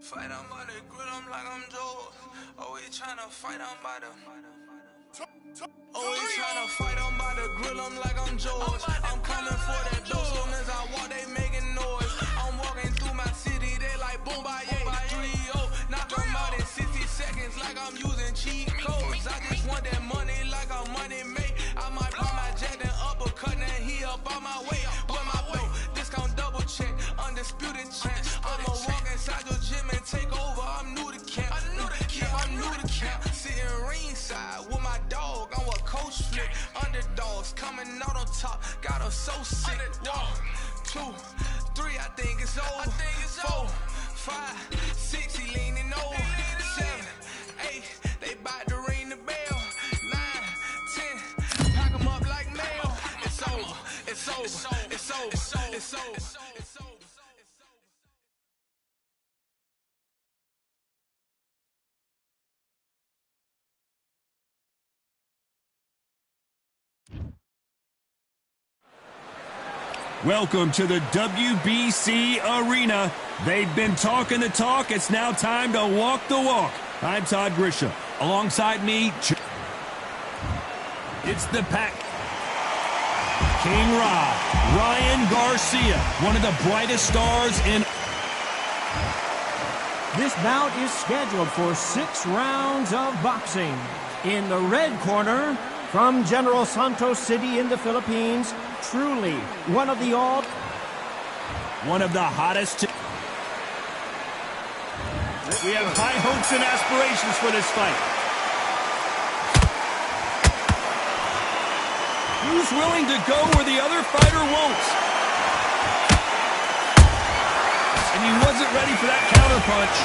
Fight on by the grill, I'm like I'm Joe. Always tryna fight on by the. Always tryna fight on by the grill, I'm like I'm George. I'm coming for that dough, soon as I walk, they making noise. I'm walking through my city, they like boom by 3-0. Knock them out in 60 seconds like I'm using cheat codes. I just want that money like I'm money made. I might buy my jet and uppercut, and he up on my way. With my belt, discount double check, undisputed champ. I'ma walk inside your gym and take over, I'm new to camp. Yeah, I'm new to camp. Sitting ringside with my dog, I'm a coach flick. Underdogs coming out on top, got them so sick. 1, 2, 3, I think it's over. 4, 5, 6, he leaning over. 7, 8, they bout to ring the bell. 9, 10, pack them up like mail. It's over, it's over, it's over, it's over, it's over. Welcome to the WBC Arena. They've been talking the talk. It's now time to walk the walk. I'm Todd Grisham. Alongside me, it's the pack. King Rob, Ryan Garcia, one of the brightest stars in. This bout is scheduled for 6 rounds of boxing. In the red corner, from General Santos City in the Philippines, truly one of the hottest. We have high hopes and aspirations for this fight. Who's willing to go where the other fighter won't? And he wasn't ready for that counter punch.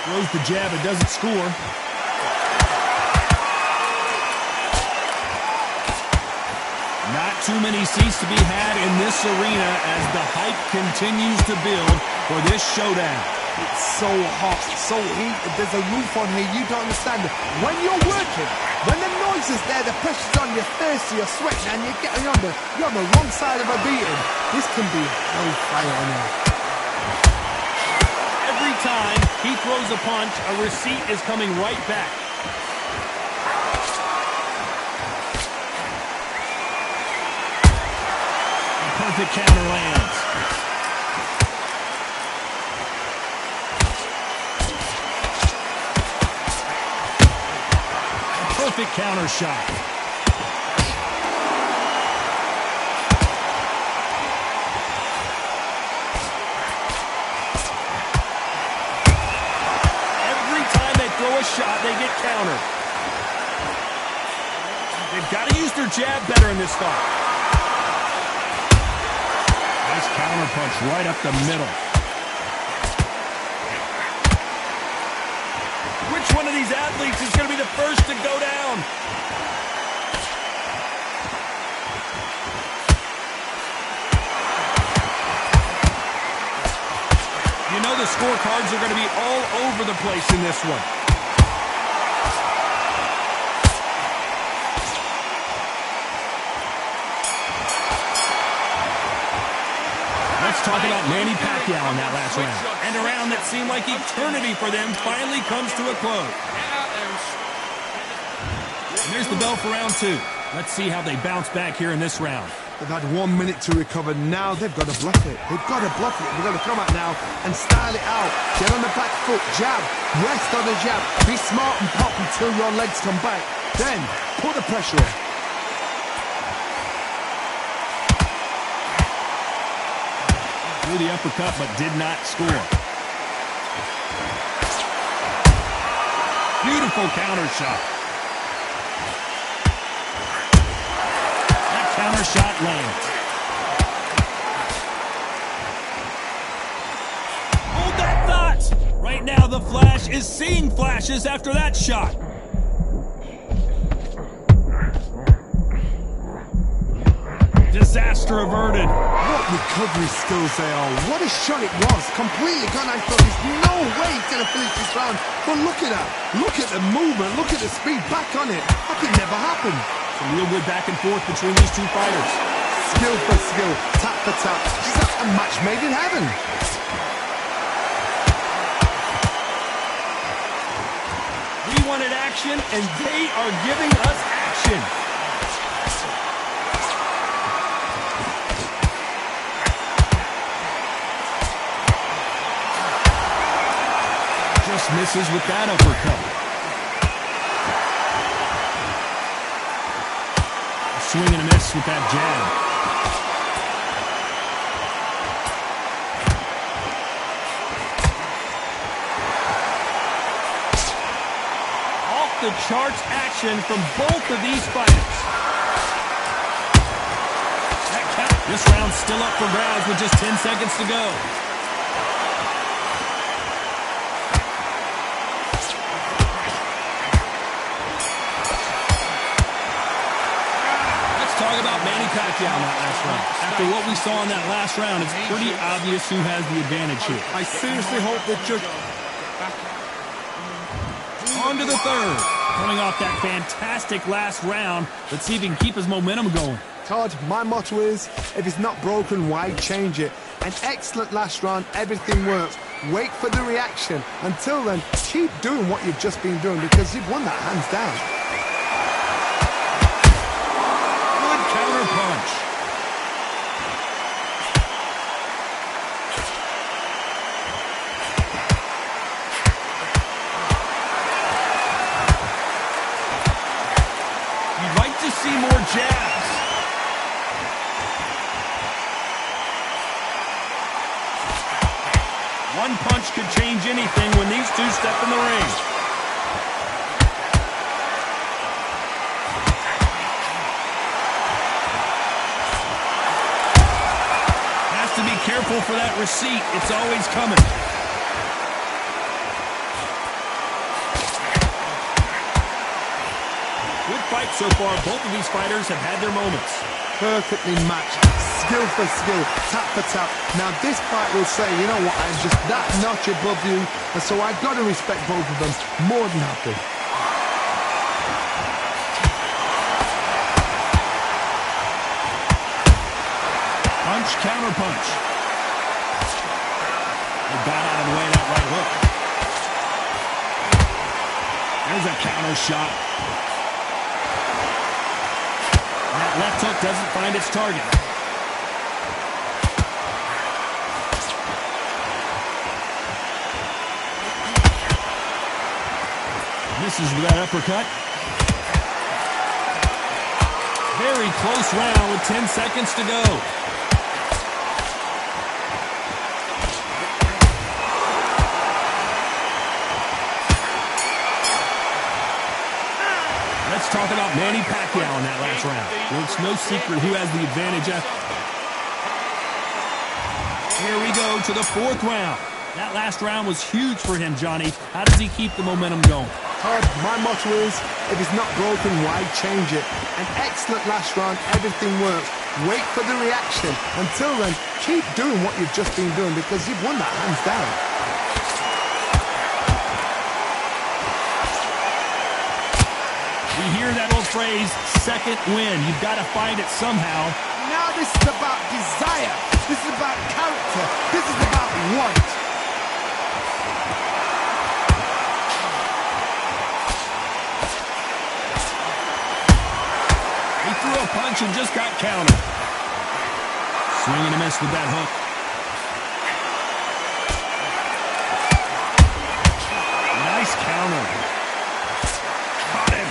Throws the jab, it doesn't score. Not too many seats to be had in this arena as the hype continues to build for this showdown. It's so hot, so heated, there's a roof on here, you don't understand it. When you're working, when the noise is there, the pressure's on, you're thirsty, you're sweating, and you're on the wrong side of a beating. This can be hellfire on here. Every time he throws a punch, a receipt is coming right back. A perfect counter lands. A perfect counter shot. Shot, they get countered. They've got to use their jab better in this fight. Nice counter punch right up the middle. Which one of these athletes is going to be the first to go down? You know the scorecards are going to be all over the place in this one. Talk about Manny Pacquiao in that last round. And a round that seemed like eternity for them finally comes to a close. And there's the bell for round 2. Let's see how they bounce back here in this round. They've had 1 minute to recover. Now they've got to bluff it. They've got to bluff it. They've got to come out now and style it out. Get on the back foot, jab, rest on the jab. Be smart and pop until your legs come back. Then put the pressure on. Threw the uppercut, but did not score. Beautiful counter shot. That counter shot lands. Hold that thought! Right now, the Flash is seeing flashes after that shot. Disaster averted. What recovery skills they are. What a shot it was. Completely gone. I thought there's no way he's going to finish this round. But look at that. Look at the movement. Look at the speed. Back on it. That could never happen. Some real good back and forth between these two fighters. skill for skill, tap for tap. She's a match made in heaven. We wanted action, and they are giving us action. Just misses with that uppercut. A swing and a miss with that jab. Off the charts action from both of these fighters. That count. This round's still up for grabs with just 10 seconds to go. Talk about Manny Pacquiao in that last round. After what we saw in that last round, it's pretty obvious who has the advantage here. I seriously hope that just... On to the third. Coming off that fantastic last round, let's see if he can keep his momentum going. Todd, my motto is, if it's not broken, why change it? An excellent last round, everything works. Wait for the reaction. Until then, keep doing what you've just been doing because you've won that hands down. Counter punch. You'd like to see more jabs. One punch could change anything when these two step in the ring. To be careful for that receipt. It's always coming. Good fight so far. Both of these fighters have had their moments. Perfectly matched. Skill for skill. Tap for tap. Now this fight will say, you know what, I'm just that notch above you. And so I've got to respect both of them more than happy. Punch, counter punch. They got out of the way of that right hook. There's a counter shot. And that left hook doesn't find its target. Misses with that uppercut. Very close round with 10 seconds to go. Let's talk about Manny Pacquiao in that last round. Well, it's no secret who has the advantage. Here we go to the fourth round. That last round was huge for him, Johnny. How does he keep the momentum going? Todd, my motto is, if it's not broken, why change it? An excellent last round, everything works. Wait for the reaction. Until then, keep doing what you've just been doing because you've won that hands down. We hear that old phrase, second win. You've got to find it somehow. Now this is about desire. This is about character. This is about want. He threw a punch and just got countered. Swing and a miss with that hook. Nice counter. Caught him.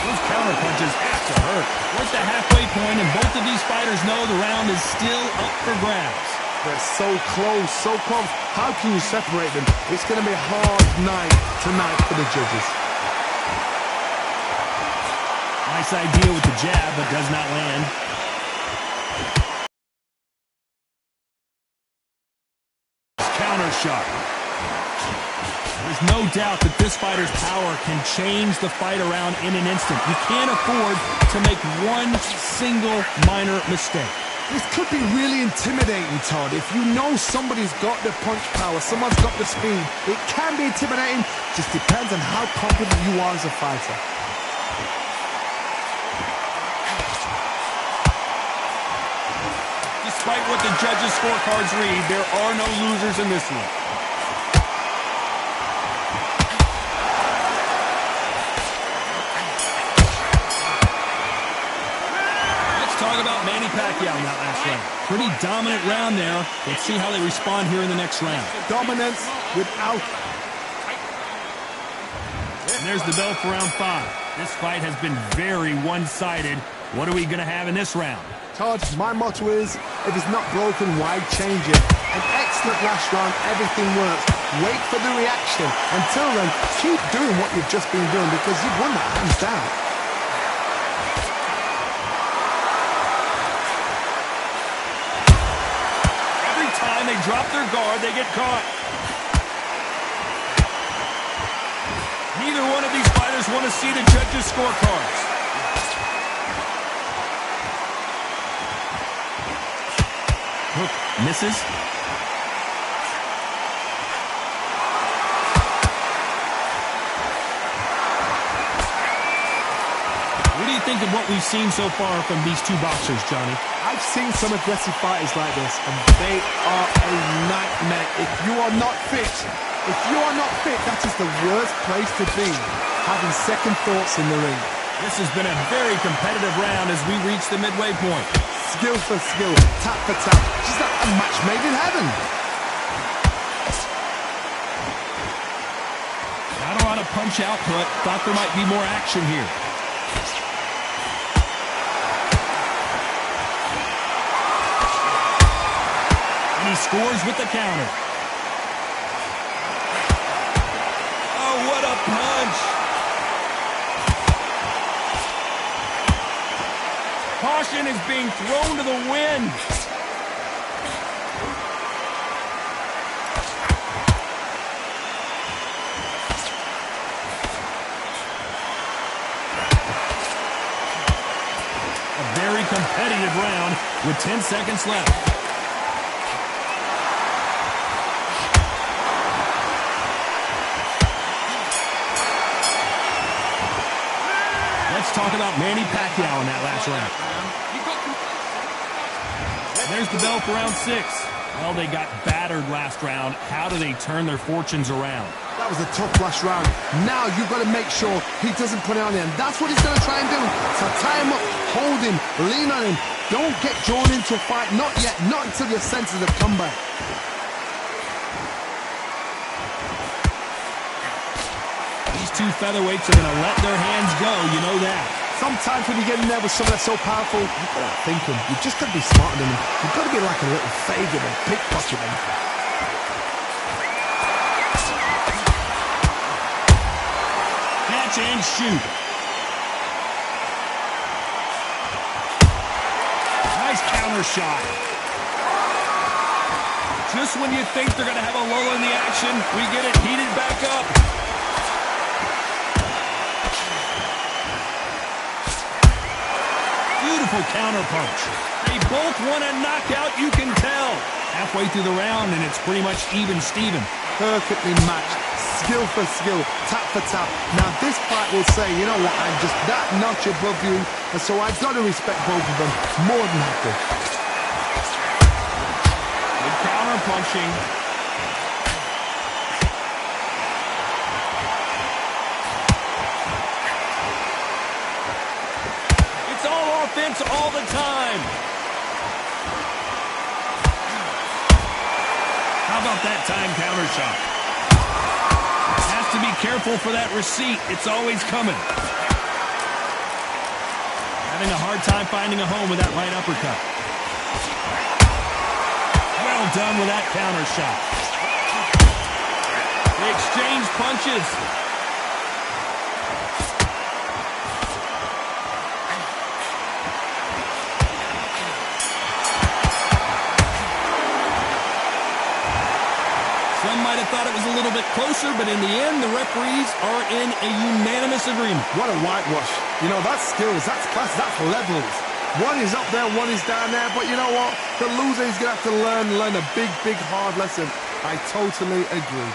Those counter punches have to hurt. We're at the halfway point, and both of these fighters know the round is still up for grabs. They're so close, so close. How can you separate them? It's going to be a hard night tonight for the judges. Nice idea with the jab, but does not land. Counter shot. There's no doubt that this fighter's power can change the fight around in an instant. You can't afford to make one single minor mistake. This could be really intimidating, Todd. If you know somebody's got the punch power, someone's got the speed, it can be intimidating, Just depends on how confident you are as a fighter. Despite what the judges' scorecards read, there are no losers in this one. Talk about Manny Pacquiao in that last round. Pretty dominant round there. Let's see how they respond here in the next round. Dominance without... And there's the bell for round 5. This fight has been very one-sided. What are we going to have in this round? Todd, my motto is, if it's not broken, why change it? An excellent last round, everything works. Wait for the reaction. Until then, keep doing what you've just been doing because you've won that hands down. They drop their guard, they get caught. Neither one of these fighters want to see the judges' scorecards. Hook misses. What do you think of what we've seen so far from these two boxers, Johnny? I've seen some aggressive fighters like this, and they are a nightmare. If you are not fit, that is the worst place to be, having second thoughts in the ring. This has been a very competitive round as we reach the midway point. Skill for skill, tap for tap, just like a match made in heaven. Not a lot of punch output. Thought there might be more action here. He scores with the counter. Oh, what a punch! Caution is being thrown to the wind. A very competitive round with 10 seconds left. Let's talk about Manny Pacquiao in that last round. There's the bell for round 6. Well, they got battered last round. How do they turn their fortunes around? That was a tough last round. Now you've got to make sure he doesn't put it on you, and that's what he's going to try and do. So tie him up, hold him, lean on him. Don't get drawn into a fight. Not yet. Not until your senses have come back. These two featherweights are going to let their hands go, you know that. Sometimes when you get in there with someone that's so powerful, you've got to think him. You've just got to be smarter than him. You've got to be like a little Fagin and pickpocket him. Catch and shoot. Nice counter shot. Just when you think they're going to have a lull in the action, we get it heated back up. Beautiful counter punch. They both want a knockout, you can tell. Halfway through the round, and it's pretty much even Steven. Perfectly matched. Skill for skill, tap for tap. Now this fight will say, you know what, I'm just that notch above you, and so I've got to respect both of them more than happy. Good counter punching. It's all offense all the time. How about that time counter shot? Has to be careful for that receipt. It's always coming. Having a hard time finding a home with that right uppercut. Well done with that counter shot. They exchange punches. Some might have thought it was a little bit closer, but in the end, the referees are in a unanimous agreement. What a whitewash. You know, that's skills, that's class, that's levels. One is up there, one is down there, but you know what? The loser is going to have to learn a big, big, hard lesson. I totally agree.